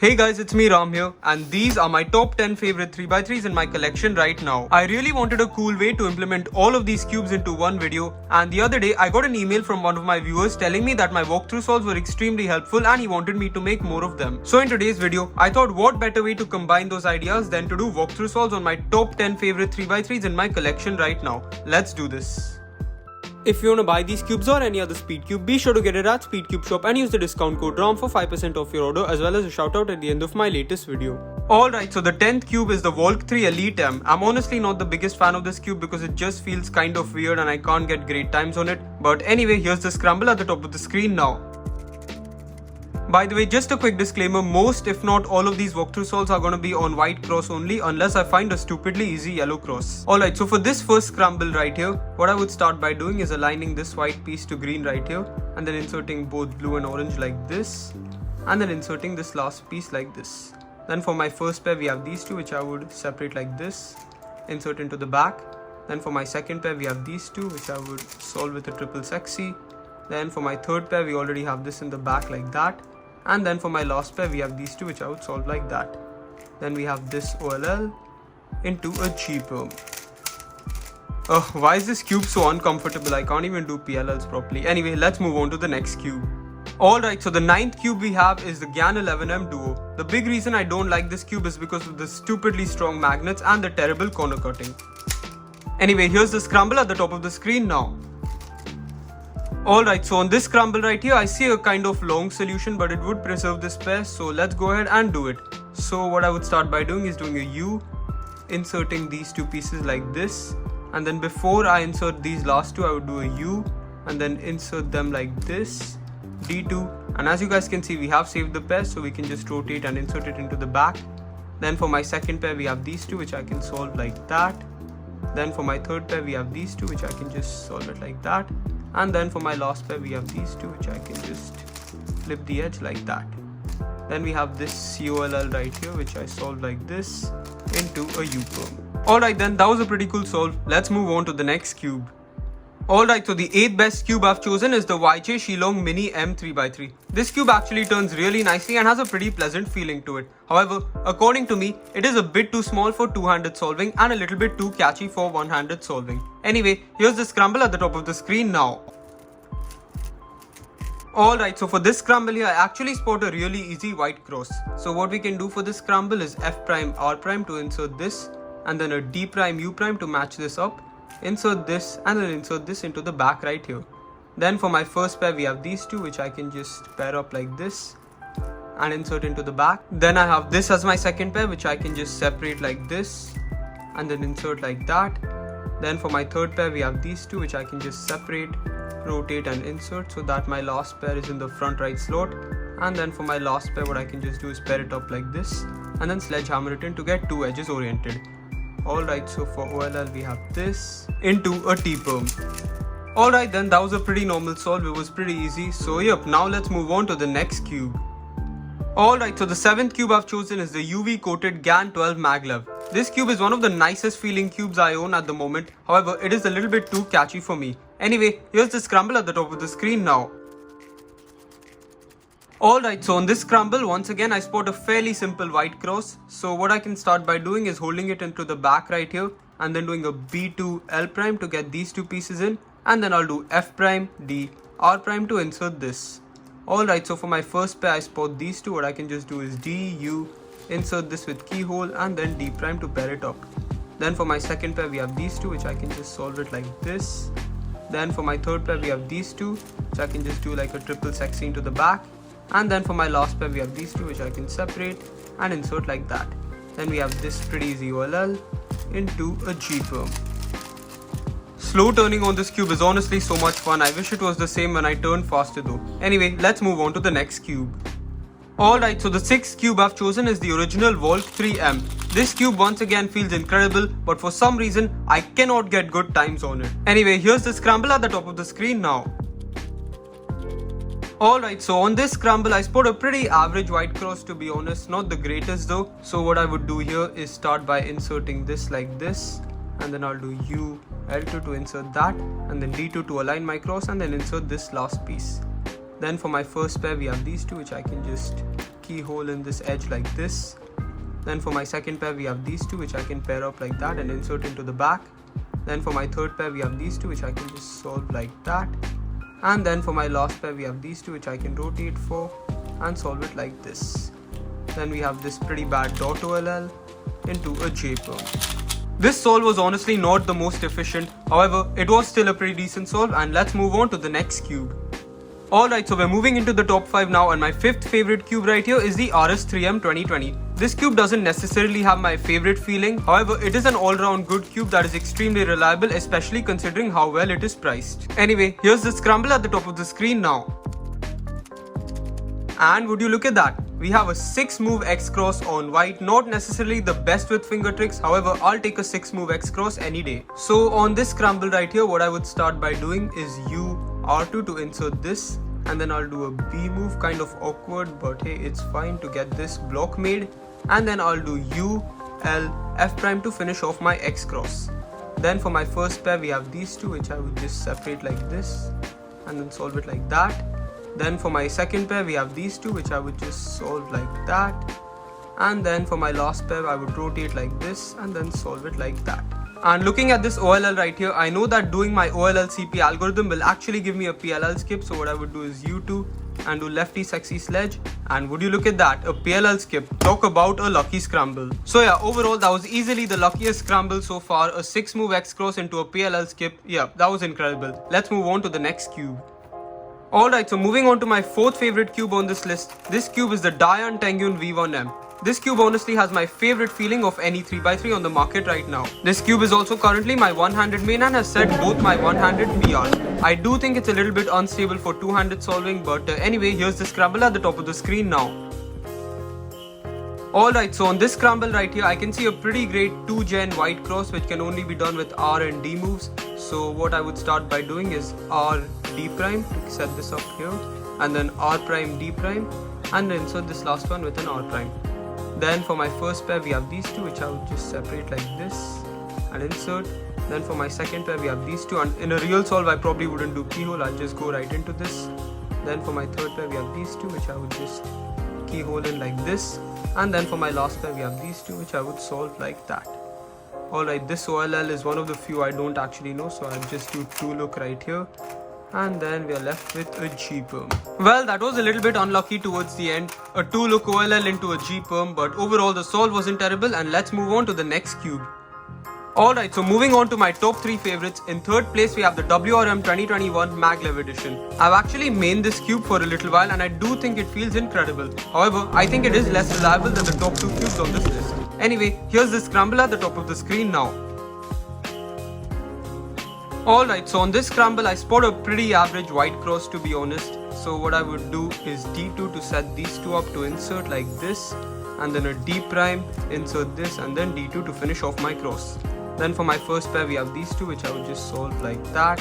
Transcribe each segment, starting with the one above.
Hey guys, it's me Ram here, and these are my top 10 favorite 3x3s in my collection right now. I really wanted a cool way to implement all of these cubes into one video, and the other day I got an email from one of my viewers telling me that my walkthrough solves were extremely helpful and he wanted me to make more of them. So in today's video, I thought what better way to combine those ideas than to do walkthrough solves on my top 10 favorite 3x3s in my collection right now. Let's do this. If you want to buy these cubes or any other Speedcube, be sure to get it at Speedcube shop and use the discount code RAM for 5% off your order, as well as a shout out at the end of my latest video. Alright, so the 10th cube is the Walk 3 Elite M. I'm honestly not the biggest fan of this cube because it just feels kind of weird and I can't get great times on it. But anyway, here's the scramble at the top of the screen now. By the way, just a quick disclaimer, most if not all of these walkthrough solves are gonna be on white cross only unless I find a stupidly easy yellow cross. Alright, so for this first scramble right here, what I would start by doing is aligning this white piece to green right here, and then inserting both blue and orange like this, and then inserting this last piece like this. Then for my first pair we have these two, which I would separate like this, insert into the back. Then for my second pair we have these two, which I would solve with a triple sexy. Then for my third pair we already have this in the back like that. And then for my last pair we have these two, which I would solve like that. Then we have this OLL into a G perm. Why is this cube so uncomfortable? I can't even do PLLs properly. Anyway, let's move on to the next cube. Alright, so the 9th cube we have is the GAN 11M Duo. The big reason I don't like this cube is because of the stupidly strong magnets and the terrible corner cutting. Anyway, here's the scramble at the top of the screen now. Alright, so on this scramble right here, I see a kind of long solution, but it would preserve this pair, so let's go ahead and do it. So what I would start by doing is doing a U, inserting these two pieces like this, and then before I insert these last two, I would do a U, and then insert them like this, D2, and as you guys can see, we have saved the pair, so we can just rotate and insert it into the back. Then for my second pair, we have these two, which I can solve like that. Then for my third pair, we have these two, which I can just solve it like that. And then for my last pair we have these two, which I can just flip the edge like that. Then we have this COLL right here, which I solved like this into a U-perm. Alright then, that was a pretty cool solve. Let's move on to the next cube. Alright, so the 8th best cube I've chosen is the YJ Shillong Mini M3x3. This cube actually turns really nicely and has a pretty pleasant feeling to it. However, according to me, it is a bit too small for two-handed solving and a little bit too catchy for one-handed solving. Anyway, here's the scramble at the top of the screen now. Alright, so for this scramble here, I actually spot a really easy white cross. So what we can do for this scramble is F prime R prime to insert this, and then a D prime U prime to match this up. Insert this and then insert this into the back right here. Then for my first pair we have these two, which I can just pair up like this and insert into the back. Then I have this as my second pair, which I can just separate like this and then insert like that. Then for my third pair we have these two, which I can just separate, rotate and insert so that my last pair is in the front right slot. And then for my last pair, what I can just do is pair it up like this and then sledgehammer it in to get two edges oriented. Alright, so for OLL we have this into a T-perm. Alright then, that was a pretty normal solve, it was pretty easy. So yep, now let's move on to the next cube. Alright, so the 7th cube I've chosen is the UV coated GAN 12 maglev. This cube is one of the nicest feeling cubes I own at the moment. However, it is a little bit too catchy for me. Anyway, here's the scramble at the top of the screen now. Alright, so on this scramble, once again I spot a fairly simple white cross. So what I can start by doing is holding it into the back right here and then doing a B2 L prime to get these two pieces in, and then I'll do F prime D R prime to insert this. Alright, so for my first pair I spot these two. What I can just do is D U, insert this with keyhole and then D prime to pair it up. Then for my second pair we have these two, which I can just solve it like this. Then for my third pair we have these two, which I can just do like a triple sexy into the back. And then for my last pair we have these two, which I can separate and insert like that. Then we have this pretty easy OLL into a G perm. Slow turning on this cube is honestly so much fun. I wish it was the same when I turn faster though. Anyway, let's move on to the next cube. Alright, so the 6th cube I've chosen is the original Walk 3M. This cube once again feels incredible, but for some reason I cannot get good times on it. Anyway, here's the scramble at the top of the screen now. Alright, so on this scramble I spot a pretty average white cross, to be honest, not the greatest though. So what I would do here is start by inserting this like this, and then I'll do U, L2 to insert that, and then D2 to align my cross, and then insert this last piece. Then for my first pair we have these two, which I can just keyhole in this edge like this. Then for my second pair we have these two which I can pair up like that and insert into the back. Then for my third pair we have these two which I can just solve like that. And then for my last pair we have these two which I can rotate for and solve it like this. Then we have this pretty bad dot OLL into a J-perm. This solve was honestly not the most efficient, however it was still a pretty decent solve, and let's move on to the next cube. Alright, so we're moving into the top 5 now, and my 5th favorite cube right here is the RS3M 2020. This cube doesn't necessarily have my favorite feeling, however it is an all-round good cube that is extremely reliable, especially considering how well it is priced. Anyway, here's the scramble at the top of the screen now. And would you look at that? We have a 6-move X-Cross on white, not necessarily the best with finger tricks, however I'll take a 6-move X-Cross any day. So on this scramble right here, what I would start by doing is R2 to insert this, and then I'll do a B move, kind of awkward, but hey, it's fine to get this block made, and then I'll do U, L, F prime to finish off my X cross. Then for my first pair we have these two which I would just separate like this and then solve it like that. Then for my second pair we have these two which I would just solve like that, and then for my last pair I would rotate like this and then solve it like that. And looking at this OLL right here, I know that doing my OLL CP algorithm will actually give me a PLL skip, so what I would do is U2 and do lefty sexy sledge, and would you look at that, a PLL skip. Talk about a lucky scramble. So yeah, overall that was easily the luckiest scramble so far, a 6-move X-Cross into a PLL skip. Yeah, that was incredible. Let's move on to the next cube. Alright, so moving on to my 4th favorite cube on this list. This cube is the Dayan Tengyun V1M. This cube honestly has my favorite feeling of any 3x3 on the market right now. This cube is also currently my one-handed main and has set both my one-handed PRs. I do think it's a little bit unstable for two-handed solving, but anyway, here's the scramble at the top of the screen now. Alright, so on this scramble right here, I can see a pretty great 2-gen white cross which can only be done with R and D moves. So what I would start by doing is R D prime to set this up here, and then R prime D prime, and then insert this last one with an R prime. Then for my first pair we have these two which I would just separate like this and insert. Then for my second pair we have these two, and in a real solve I probably wouldn't do keyhole, I'll just go right into this. Then for my third pair we have these two which I would just keyhole in like this, and then for my last pair we have these two which I would solve like that. Alright, this OLL is one of the few I don't actually know, so I'll just do true look right here. And then we are left with a G-perm. Well, that was a little bit unlucky towards the end, a 2-look OLL into a G-perm, but overall the solve wasn't terrible, and let's move on to the next cube. Alright, so moving on to my top 3 favorites. In third place we have the WRM 2021 Maglev edition. I've actually mained this cube for a little while and I do think it feels incredible. However, I think it is less reliable than the top 2 cubes on this list. Anyway, here's the scramble at the top of the screen now. Alright, so on this scramble I spot a pretty average white cross, to be honest. So what I would do is D2 to set these two up to insert like this, and then a D prime, insert this, and then D2 to finish off my cross. Then for my first pair we have these two which I would just solve like that.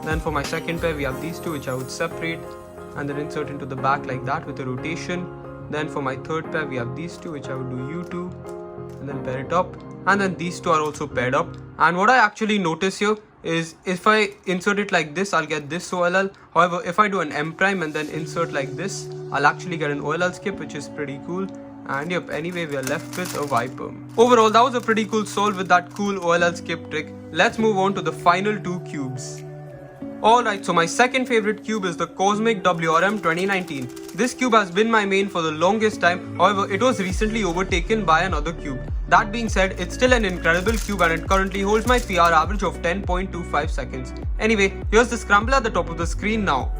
Then for my second pair we have these two which I would separate and then insert into the back like that with a rotation. Then for my third pair we have these two which I would do U2 and then pair it up, and then these two are also paired up. And what I actually notice here is if I insert it like this, I'll get this OLL. However, if I do an M prime and then insert like this, I'll actually get an OLL skip, which is pretty cool. And yep, anyway, we are left with a Y-perm. Overall, that was a pretty cool solve with that cool OLL skip trick. Let's move on to the final 2 cubes. Alright, so my second favorite cube is the Cosmic WRM 2019. This cube has been my main for the longest time, however it was recently overtaken by another cube. That being said, it's still an incredible cube and it currently holds my PR average of 10.25 seconds. Anyway, here's the scramble at the top of the screen now.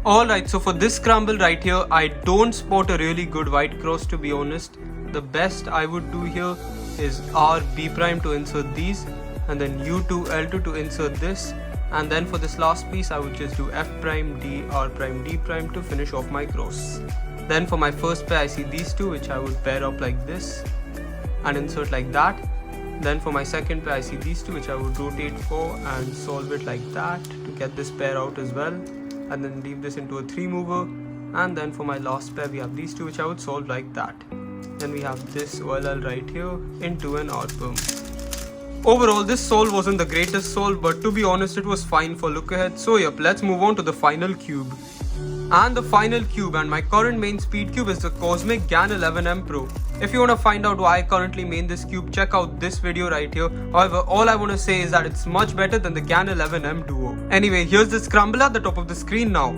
Alright, so for this scramble right here, I don't spot a really good white cross, to be honest. The best I would do here is R B prime to insert these, and then U2 L2 to insert this, and then for this last piece I would just do F prime D R prime D prime to finish off my cross. Then for my first pair I see these two which I would pair up like this and insert like that. Then for my second pair I see these two which I would rotate for and solve it like that to get this pair out as well, and then leave this into a 3-mover. And then for my last pair we have these two which I would solve like that. Then we have this OLL right here into an R-perm. Overall, this solve wasn't the greatest solve, but to be honest it was fine for look ahead. So yep, let's move on to the final cube. And the final cube and my current main speed cube is the Cosmic GAN 11M Pro. If you want to find out why I currently main this cube, check out this video right here. However, all I want to say is that it's much better than the GAN 11M Duo. Anyway, here's the scramble at the top of the screen now.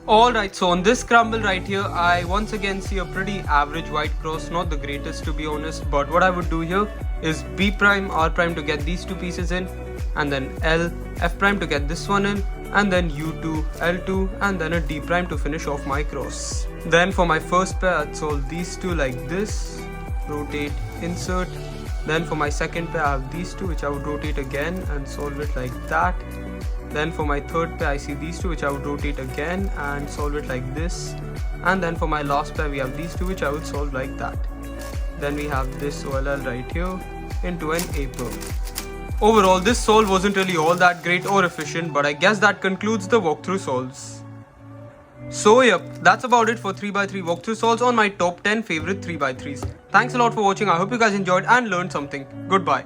Alright, so on this scramble right here, I once again see a pretty average white cross, not the greatest to be honest, but what I would do here is B prime, R prime to get these two pieces in, and then L, F prime to get this one in, and then U2, L2, and then a D prime to finish off my cross. Then for my first pair, I'd solve these two like this, rotate, insert. Then for my second pair, I have these two which I would rotate again and solve it like that. Then for my third pair, I see these two which I would rotate again and solve it like this. And then for my last pair, we have these two which I would solve like that. Then we have this OLL right here into an A perm. Overall, this solve wasn't really all that great or efficient, but I guess that concludes the walkthrough solves. So yep, that's about it for 3x3 walkthrough solves on my top 10 favorite 3x3s. Thanks a lot for watching. I hope you guys enjoyed and learned something. Goodbye.